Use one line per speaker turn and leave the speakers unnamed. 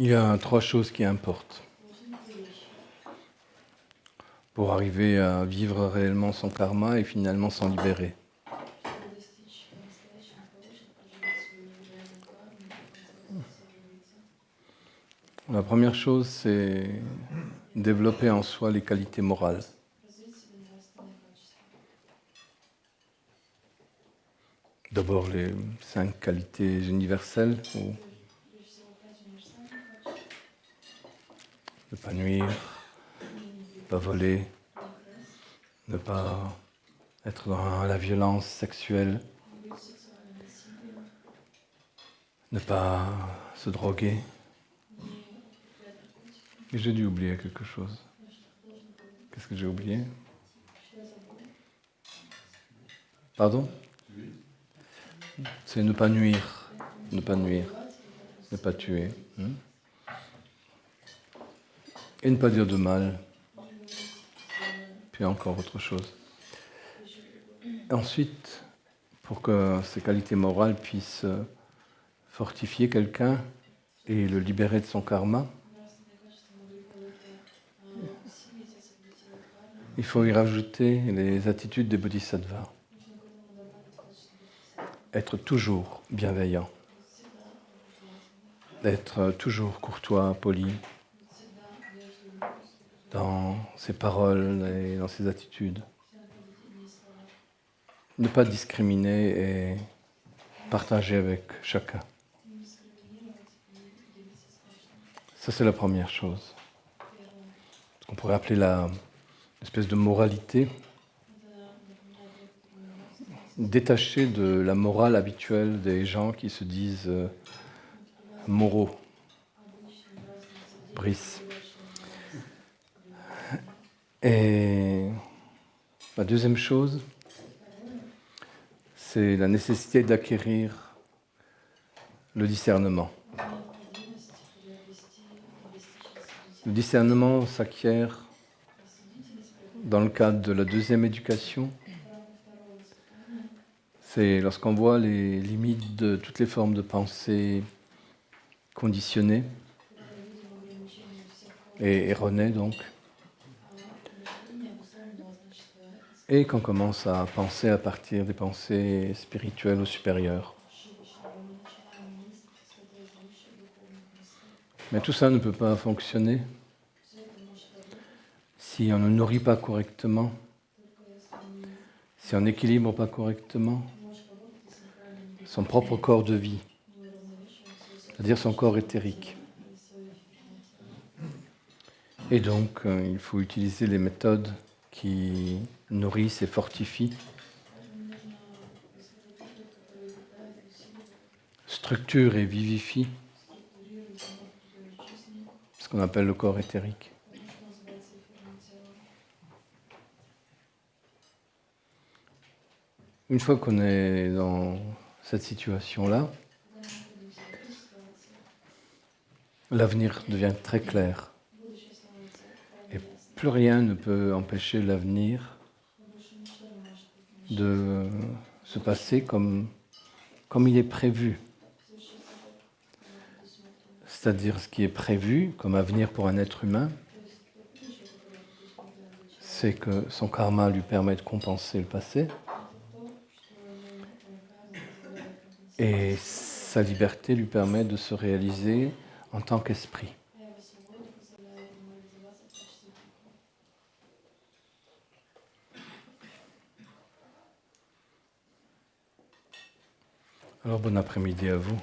Il y a trois choses qui importent pour arriver à vivre réellement son karma et finalement s'en libérer. La première chose, c'est développer en soi les qualités morales. D'abord les 5 qualités universelles, ou ne pas nuire, ne pas voler, ne pas être dans la violence sexuelle, ne pas se droguer. Et j'ai dû oublier quelque chose. Qu'est-ce que j'ai oublié? Pardon? C'est ne pas nuire, ne pas nuire, ne pas tuer. Et ne pas dire de mal. Puis encore autre chose. Ensuite, pour que ces qualités morales puissent fortifier quelqu'un et le libérer de son karma, il faut y rajouter les attitudes des bodhisattvas. Être toujours bienveillant, être toujours courtois, poli, dans ses paroles et dans ses attitudes. Ne pas discriminer et partager avec chacun. Ça, c'est la première chose. Ce qu'on pourrait appeler l'espèce de moralité, détachée de la morale habituelle des gens qui se disent moraux, brises. Et la deuxième chose, c'est la nécessité d'acquérir le discernement. Le discernement s'acquiert dans le cadre de la deuxième éducation. C'est lorsqu'on voit les limites de toutes les formes de pensée conditionnées et erronées donc, et qu'on commence à penser à partir des pensées spirituelles ou supérieures. Mais tout ça ne peut pas fonctionner si on ne nourrit pas correctement, si on n'équilibre pas correctement son propre corps de vie, c'est-à-dire son corps éthérique. Et donc, il faut utiliser les méthodes qui nourrissent et fortifient, structurent et vivifient ce qu'on appelle le corps éthérique. Une fois qu'on est dans cette situation-là, l'avenir devient très clair. Et plus rien ne peut empêcher l'avenir de se passer comme il est prévu. C'est-à-dire ce qui est prévu comme avenir pour un être humain, c'est que son karma lui permet de compenser le passé et sa liberté lui permet de se réaliser en tant qu'esprit. Alors bon après-midi à vous.